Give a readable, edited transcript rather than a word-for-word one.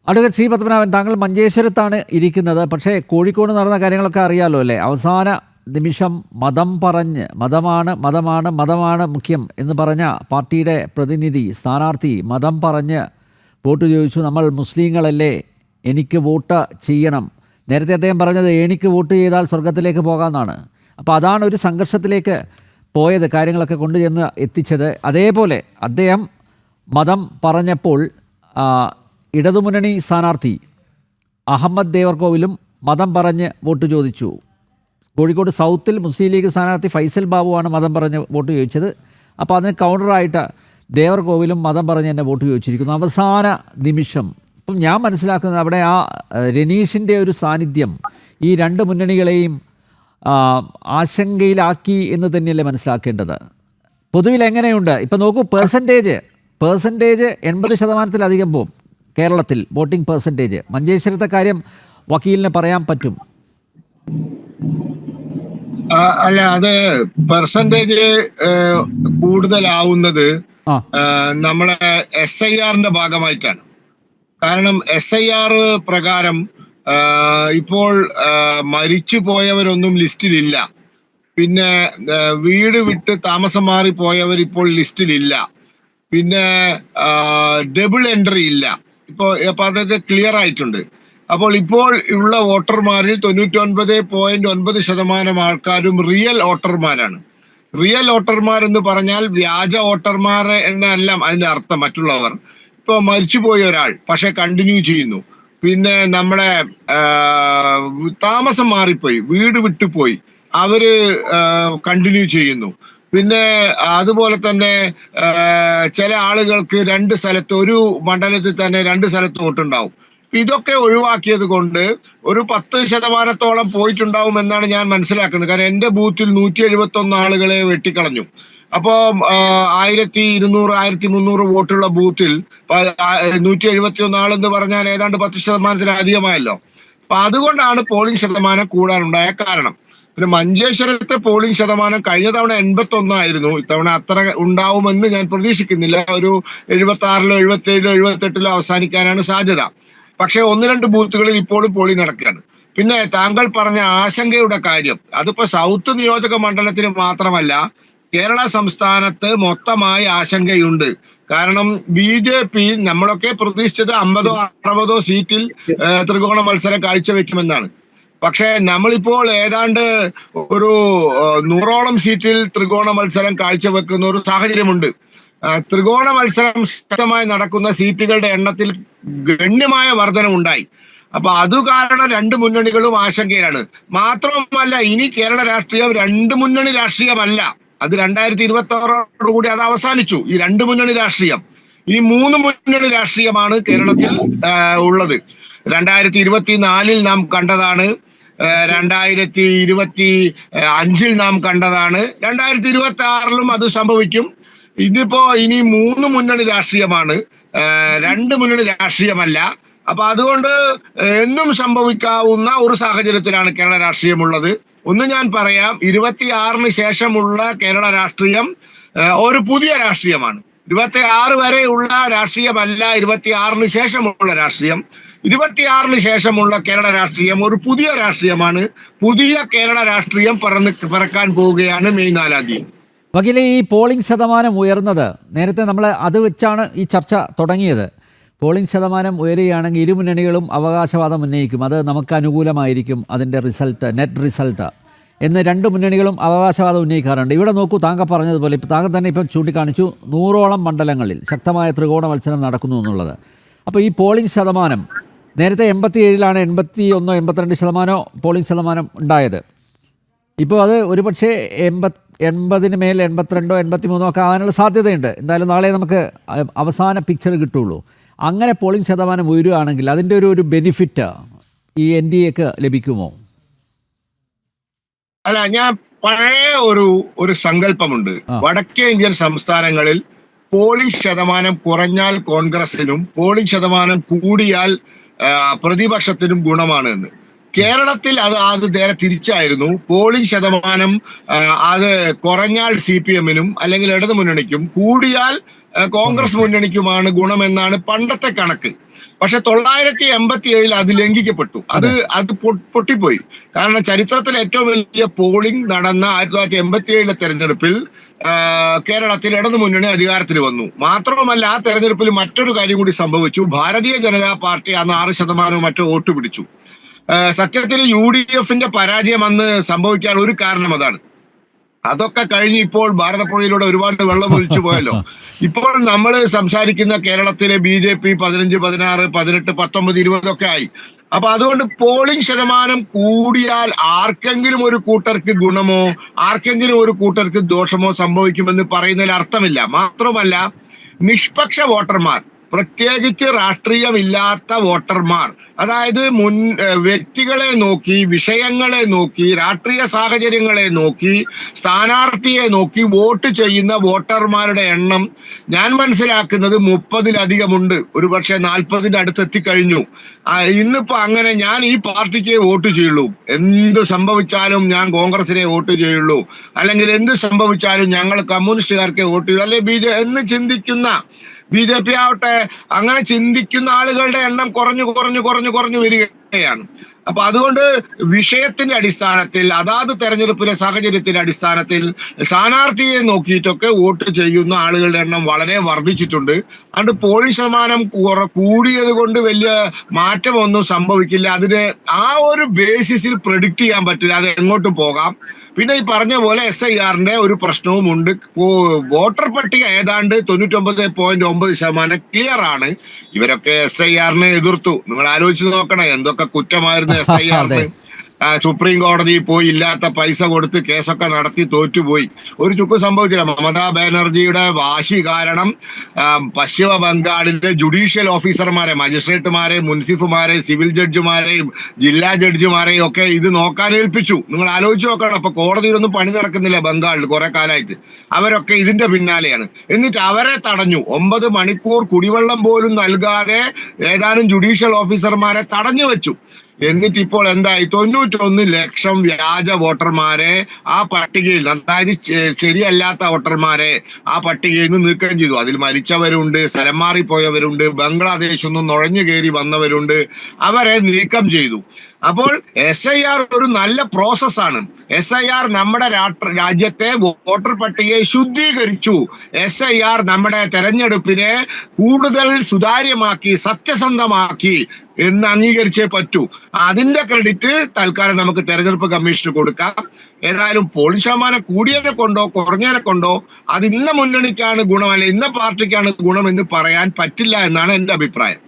Advocate Shri Padmanabhan, താങ്കൾ മഞ്ചേശ്വരത്താണ് ഇരിക്കുന്നത്. പക്ഷേ കോഴിക്കോട് നടന്ന കാര്യങ്ങളൊക്കെ അറിയാലോ അല്ലേ? അവസാന നിമിഷം മതമാണ് മുഖ്യം എന്ന് പറഞ്ഞ പാർട്ടിയുടെ പ്രതിനിധി സ്ഥാനാർത്ഥി മതം പറഞ്ഞ് വോട്ട് ചോദിച്ചു. നമ്മൾ മുസ്ലിങ്ങളല്ലേ, എനിക്ക് വോട്ട് ചെയ്യണം. നേരത്തെ അദ്ദേഹം പറഞ്ഞത് എനിക്ക് വോട്ട് ചെയ്താൽ സ്വർഗത്തിലേക്ക് പോകാമെന്നാണ്. അപ്പോൾ അതാണ് ഒരു സംഘർഷത്തിലേക്ക് പോയത്, കാര്യങ്ങളൊക്കെ കൊണ്ടുചെന്ന് എത്തിച്ചത്. അതേപോലെ അദ്ദേഹം മതം പറഞ്ഞപ്പോൾ ഇടതുമുന്നണി സ്ഥാനാർത്ഥി അഹമ്മദ് ദേവർകോവിലും മതം പറഞ്ഞ് വോട്ട് ചോദിച്ചു. കോഴിക്കോട് സൗത്തിൽ മുസ്ലിം ലീഗ് സ്ഥാനാർത്ഥി ഫൈസൽ ബാബുവാണ് മതം പറഞ്ഞ് വോട്ട് ചോദിച്ചത്. അപ്പോൾ അതിന് കൗണ്ടറായിട്ട് ദേവർകോവിലും മതം പറഞ്ഞ് തന്നെ വോട്ട് ചോദിച്ചിരിക്കുന്നു. അവസാന നിമിഷം ഇപ്പം ഞാൻ മനസ്സിലാക്കുന്നത് അവിടെ ആ രനീഷിൻ്റെ ഒരു സാന്നിധ്യം ഈ രണ്ട് മുന്നണികളെയും ആശങ്കയിലാക്കി എന്ന് തന്നെയല്ലേ മനസ്സിലാക്കേണ്ടത്. പൊതുവിൽ എങ്ങനെയുണ്ട് ഇപ്പം നോക്കൂ, പെർസെൻറ്റേജ് 80% പോകും കേരളത്തിൽ വോട്ടിംഗ് പെർസെൻറ്റേജ്. മഞ്ചേശ്വരത്തെ കാര്യം വക്കീലിന് പറയാൻ പറ്റും. അല്ല, അത് പെർസെൻറ്റേജ് കൂടുതലാവുന്നത് നമ്മളെ SIRന്റെ ഭാഗമായിട്ടാണ്. കാരണം SIR പ്രകാരം ഇപ്പോൾ മരിച്ചു പോയവരൊന്നും ലിസ്റ്റിലില്ല. പിന്നെ വീട് വിട്ട് താമസം മാറിപ്പോയവർ ഇപ്പോൾ ലിസ്റ്റിലില്ല. പിന്നെ ഡബിൾ എൻട്രി ഇല്ല. അപ്പൊ അതൊക്കെ ക്ലിയർ ആയിട്ടുണ്ട്. അപ്പോൾ ഇപ്പോൾ ഉള്ള വോട്ടർമാരിൽ 99.9% ആൾക്കാരും റിയൽ വോട്ടർമാരാണ്. റിയൽ വോട്ടർമാർ എന്ന് പറഞ്ഞാൽ വ്യാജ വോട്ടർമാർ എന്നല്ല അതിന്റെ അർത്ഥം. മറ്റുള്ളവർ ഇപ്പൊ മരിച്ചുപോയ ഒരാൾ പക്ഷെ കണ്ടിന്യൂ ചെയ്യുന്നു. പിന്നെ നമ്മുടെ താമസം മാറിപ്പോയി, വീട് വിട്ടുപോയി, അവര് കണ്ടിന്യൂ ചെയ്യുന്നു. പിന്നെ അതുപോലെ തന്നെ ചില ആളുകൾക്ക് രണ്ട് സ്ഥലത്ത്, ഒരു മണ്ഡലത്തിൽ തന്നെ രണ്ട് സ്ഥലത്ത് വോട്ടുണ്ടാവും. ഇതൊക്കെ ഒഴിവാക്കിയത് കൊണ്ട് ഒരു 10% പോയിട്ടുണ്ടാവും എന്നാണ് ഞാൻ മനസ്സിലാക്കുന്നത്. കാരണം എന്റെ ബൂത്തിൽ 171 ആളുകളെ വെട്ടിക്കളഞ്ഞു. അപ്പോ 1200 1300 വോട്ടുള്ള ബൂത്തിൽ 171 ആളെന്ന് പറഞ്ഞാൽ ഏതാണ്ട് 10% അധികമായല്ലോ. അപ്പൊ അതുകൊണ്ടാണ് പോളിംഗ് ശതമാനം കൂടാനുണ്ടായ കാരണം. പിന്നെ മഞ്ചേശ്വരത്തെ പോളിംഗ് ശതമാനം കഴിഞ്ഞ തവണ 81 ആയിരുന്നു. ഇത്തവണ അത്ര ഉണ്ടാവുമെന്ന് ഞാൻ പ്രതീക്ഷിക്കുന്നില്ല. ഒരു 76 77 78 അവസാനിക്കാനാണ് സാധ്യത. പക്ഷെ 1-2 ബൂത്തുകളിൽ ഇപ്പോഴും പോളിംഗ് നടക്കുകയാണ്. പിന്നെ താങ്കൾ പറഞ്ഞ ആശങ്കയുടെ കാര്യം, അതിപ്പോ സൗത്ത് നിയോജക മണ്ഡലത്തിന് മാത്രമല്ല, കേരള സംസ്ഥാനത്ത് മൊത്തമായി ആശങ്കയുണ്ട്. കാരണം BJP നമ്മളൊക്കെ പ്രതീക്ഷിച്ചത് 50-60 സീറ്റിൽ ത്രികോണ മത്സരം കാഴ്ചവെക്കുമെന്നാണ്. പക്ഷെ നമ്മളിപ്പോൾ ഏതാണ്ട് ഒരു 100ഓളം സീറ്റിൽ ത്രികോണ മത്സരം കാഴ്ചവെക്കുന്ന ഒരു സാഹചര്യമുണ്ട്. ത്രികോണ മത്സരം ശക്തമായി നടക്കുന്ന സീറ്റുകളുടെ എണ്ണത്തിൽ ഗണ്യമായ വർധനമുണ്ടായി. അപ്പൊ അത് കാരണം രണ്ട് മുന്നണികളും ആശങ്കയിലാണ്. മാത്രമല്ല, ഇനി കേരള രാഷ്ട്രീയം രണ്ട് മുന്നണി രാഷ്ട്രീയമല്ല. അത് 2026 കൂടി അത് അവസാനിച്ചു. ഈ രണ്ട് മുന്നണി രാഷ്ട്രീയം ഇനി 3 മുന്നണി രാഷ്ട്രീയമാണ് കേരളത്തിൽ ഉള്ളത്. 2024 നാം കണ്ടതാണ്, 2025 നാം കണ്ടതാണ്, 2026 അത് സംഭവിക്കും. ഇതിപ്പോ ഇനി 3 മുന്നണി രാഷ്ട്രീയമാണ്, 2 മുന്നണി രാഷ്ട്രീയമല്ല. അപ്പൊ അതുകൊണ്ട് എന്നും സംഭവിക്കാവുന്ന ഒരു സാഹചര്യത്തിലാണ് കേരള രാഷ്ട്രീയമുള്ളത്. ഒന്ന് ഞാൻ പറയാം, 26 ശേഷമുള്ള കേരള രാഷ്ട്രീയം ഒരു പുതിയ രാഷ്ട്രീയമാണ്. 26 വരെയുള്ള രാഷ്ട്രീയമല്ല 26 ശേഷമുള്ള രാഷ്ട്രീയം. 26 ശേഷമുള്ള കേരള രാഷ്ട്രീയം ഒരു പുതിയ രാഷ്ട്രീയമാണ്. പുതിയ കേരള രാഷ്ട്രീയം പറക്കാൻ പോവുകയാണ് മെയ് 4-ാം തീയതി. വക്കീലെ, ഈ പോളിംഗ് ശതമാനം ഉയർന്നത്, നേരത്തെ നമ്മൾ അത് വെച്ചാണ് ഈ ചർച്ച തുടങ്ങിയത്. പോളിംഗ് ശതമാനം ഉയരുകയാണെങ്കിൽ ഇരു മുന്നണികളും അവകാശവാദം ഉന്നയിക്കും, അത് നമുക്ക് അനുകൂലമായിരിക്കും അതിൻ്റെ റിസൾട്ട്, നെറ്റ് റിസൾട്ട് എന്ന് രണ്ട് മുന്നണികളും അവകാശവാദം ഉന്നയിക്കാറുണ്ട്. ഇവിടെ നോക്കൂ, താങ്കൾ പറഞ്ഞതുപോലെ ഇപ്പോൾ താങ്കൾ തന്നെ ഇപ്പം ചൂണ്ടിക്കാണിച്ചു 100ഓളം മണ്ഡലങ്ങളിൽ ശക്തമായ ത്രികോണ മത്സരം നടക്കുന്നു എന്നുള്ളത്. അപ്പോൾ ഈ പോളിംഗ് ശതമാനം നേരത്തെ 87-ലാണ് 81 82% പോളിംഗ് ശതമാനം ഉണ്ടായത്. ഇപ്പോൾ അത് ഒരുപക്ഷെ 80 മേൽ 82 83 ഒക്കെ ആകാനുള്ള സാധ്യതയുണ്ട്. എന്തായാലും നാളെ നമുക്ക് അവസാന പിക്ചർ കിട്ടുള്ളൂ. അങ്ങനെ പോളിംഗ് ശതമാനം ഉയരുകയാണെങ്കിൽ അതിൻ്റെ ഒരു ബെനിഫിറ്റ് ഈ NDAക്ക് ലഭിക്കുമോ? അല്ല, ഞാൻ പഴയ ഒരു സങ്കല്പമുണ്ട്. വടക്കേ ഇന്ത്യൻ സംസ്ഥാനങ്ങളിൽ പോളിംഗ് ശതമാനം കുറഞ്ഞാൽ കോൺഗ്രസിനും പോളിംഗ് ശതമാനം കൂടിയാൽ പ്രതിപക്ഷത്തിനും ഗുണമാണ് എന്ന്. കേരളത്തിൽ അത് നേരെ തിരിച്ചായിരുന്നു. പോളിംഗ് ശതമാനം അത് കുറഞ്ഞാൽ CPM-നും അല്ലെങ്കിൽ ഇടതു മുന്നണിക്കും, കൂടിയാൽ കോൺഗ്രസ് മുന്നണിക്കുമാണ് ഗുണമെന്നാണ് പണ്ടത്തെ കണക്ക്. പക്ഷെ 987 അത് ലംഘിക്കപ്പെട്ടു. അത് പൊട്ടിപ്പോയി. കാരണം ചരിത്രത്തിൽ ഏറ്റവും വലിയ പോളിംഗ് നടന്ന 1987 തെരഞ്ഞെടുപ്പിൽ കേരളത്തിൽ ഇടതുമുന്നണി അധികാരത്തിൽ വന്നു. മാത്രവുമല്ല, ആ തെരഞ്ഞെടുപ്പിൽ മറ്റൊരു കാര്യം കൂടി സംഭവിച്ചു. ഭാരതീയ ജനതാ പാർട്ടി അന്ന് 6% മറ്റോ വോട്ട് പിടിച്ചു. സത്യത്തിൽ UDF-ന്റെ പരാജയം അന്ന് സംഭവിക്കാൻ ഒരു കാരണം അതാണ്. അതൊക്കെ കഴിഞ്ഞ് ഇപ്പോൾ ഭാരതപ്പുഴയിലൂടെ ഒരുപാട് വെള്ളം ഒലിച്ചു പോയല്ലോ. ഇപ്പോൾ നമ്മൾ സംസാരിക്കുന്ന കേരളത്തിലെ BJP 15, 16, 18, 19, 20 ഒക്കെ ആയി. അപ്പൊ അതുകൊണ്ട് പോളിംഗ് ശതമാനം കൂടിയാൽ ആർക്കെങ്കിലും ഒരു കൂട്ടർക്ക് ഗുണമോ ആർക്കെങ്കിലും ഒരു കൂട്ടർക്ക് ദോഷമോ സംഭവിക്കുമെന്ന് പറയുന്നതിൽ അർത്ഥമില്ല. മാത്രമല്ല, നിഷ്പക്ഷ വോട്ടർമാർ, പ്രത്യേകിച്ച് രാഷ്ട്രീയമില്ലാത്ത വോട്ടർമാർ, അതായത് വ്യക്തികളെ നോക്കി, വിഷയങ്ങളെ നോക്കി, രാഷ്ട്രീയ സാഹചര്യങ്ങളെ നോക്കി, സ്ഥാനാർത്ഥിയെ നോക്കി വോട്ട് ചെയ്യുന്ന വോട്ടർമാരുടെ എണ്ണം ഞാൻ മനസ്സിലാക്കുന്നത് 30-ലധികമുണ്ട്. ഒരുപക്ഷെ 40-ന്റെ അടുത്ത് എത്തിക്കഴിഞ്ഞു. ഇന്നിപ്പോ അങ്ങനെ ഞാൻ ഈ പാർട്ടിക്ക് വോട്ട് ചെയ്യുള്ളൂ, എന്ത് സംഭവിച്ചാലും ഞാൻ കോൺഗ്രസിനെ വോട്ട് ചെയ്യുള്ളൂ, അല്ലെങ്കിൽ എന്ത് സംഭവിച്ചാലും ഞങ്ങൾ കമ്മ്യൂണിസ്റ്റുകാർക്ക് വോട്ട് ചെയ്യുള്ളൂ, അല്ലെങ്കിൽ എന്ന് ചിന്തിക്കുന്ന BJP ആവട്ടെ, അങ്ങനെ ചിന്തിക്കുന്ന ആളുകളുടെ എണ്ണം കുറഞ്ഞു വരികയാണ്. അപ്പൊ അതുകൊണ്ട് വിഷയത്തിന്റെ അടിസ്ഥാനത്തിൽ, അതാത് തെരഞ്ഞെടുപ്പിലെ സാഹചര്യത്തിന്റെ അടിസ്ഥാനത്തിൽ സ്ഥാനാർത്ഥിയെ നോക്കിയിട്ടൊക്കെ വോട്ട് ചെയ്യുന്ന ആളുകളുടെ എണ്ണം വളരെ വർദ്ധിച്ചിട്ടുണ്ട്. അതുകൊണ്ട് പോളിംഗ് ശതമാനം കൂടിയത് കൊണ്ട് വലിയ മാറ്റമൊന്നും സംഭവിക്കില്ല. അതിന് ആ ഒരു ബേസിസിൽ പ്രെഡിക്റ്റ് ചെയ്യാൻ പറ്റില്ല, അത് എങ്ങോട്ട് പോകാം. പിന്നെ ഈ പറഞ്ഞ പോലെ SIR-ന്റെ ഒരു പ്രശ്നവും ഉണ്ട്. വോട്ടർ പട്ടിക ഏതാണ്ട് 99.9% ക്ലിയർ ആണ്. ഇവരൊക്കെ SIR-നെ എതിർത്തു. നിങ്ങൾ ആലോചിച്ച് നോക്കണം എന്തൊക്കെ കുറ്റമായിരുന്നു SIR-ന്. സുപ്രീം കോടതിയിൽ പോയി ഇല്ലാത്ത പൈസ കൊടുത്ത് കേസൊക്കെ നടത്തി തോറ്റുപോയി. ഒരു ചുക്ക് സംഭവിച്ചില്ല. മമതാ ബാനർജിയുടെ വാശി കാരണം പശ്ചിമ ബംഗാളിലെ ജുഡീഷ്യൽ ഓഫീസർമാരെ, മജിസ്ട്രേറ്റുമാരെ, മുൻസിഫുമാരെ, സിവിൽ ജഡ്ജിമാരെയും ജില്ലാ ജഡ്ജിമാരെയും ഒക്കെ ഇത് നോക്കാൻ ഏൽപ്പിച്ചു. നിങ്ങൾ ആലോചിച്ച് നോക്കണം. അപ്പൊ കോടതിയിലൊന്നും പണി നടക്കുന്നില്ല ബംഗാളിൽ കുറെ കാലമായിട്ട്. അവരൊക്കെ ഇതിന്റെ പിന്നാലെയാണ്. എന്നിട്ട് അവരെ തടഞ്ഞു. 9 മണിക്കൂർ കുടിവെള്ളം പോലും നൽകാതെ ഏതാനും ജുഡീഷ്യൽ ഓഫീസർമാരെ തടഞ്ഞു വെച്ചു. എന്നിട്ട് ഇപ്പോൾ എന്തായി? 91 ലക്ഷം വ്യാജ വോട്ടർമാരെ ആ പട്ടികയിൽ, അതായത് ശരിയല്ലാത്ത വോട്ടർമാരെ ആ പട്ടികയിൽ നിന്ന് നീക്കം ചെയ്തു. അതിൽ മരിച്ചവരുണ്ട്, സ്ഥലം മാറിപ്പോയവരുണ്ട്, ബംഗ്ലാദേശിൽ നിന്നും നുഴഞ്ഞു കയറി വന്നവരുണ്ട്. അവരെ നീക്കം ചെയ്തു. അപ്പോൾ SIR ഒരു നല്ല പ്രോസസ്സാണ്. SIR നമ്മുടെ രാജ്യത്തെ വോട്ടർ പട്ടികയെ ശുദ്ധീകരിച്ചു. SIR നമ്മുടെ തെരഞ്ഞെടുപ്പിനെ കൂടുതൽ സുതാര്യമാക്കി, സത്യസന്ധമാക്കി എന്ന് അംഗീകരിച്ചേ പറ്റൂ. അതിന്റെ ക്രെഡിറ്റ് തൽക്കാലം നമുക്ക് തെരഞ്ഞെടുപ്പ് കമ്മീഷന് കൊടുക്കാം. ഏതായാലും പോളിംഗ് ശതമാനം കൂടിയതിനെ കൊണ്ടോ കുറഞ്ഞതിനെ കൊണ്ടോ അത് ഇന്ന മുന്നണിക്കാണ് ഗുണം, അല്ലെ ഇന്ന പാർട്ടിക്കാണ് ഗുണം എന്ന് പറയാൻ പറ്റില്ല എന്നാണ് എന്റെ അഭിപ്രായം.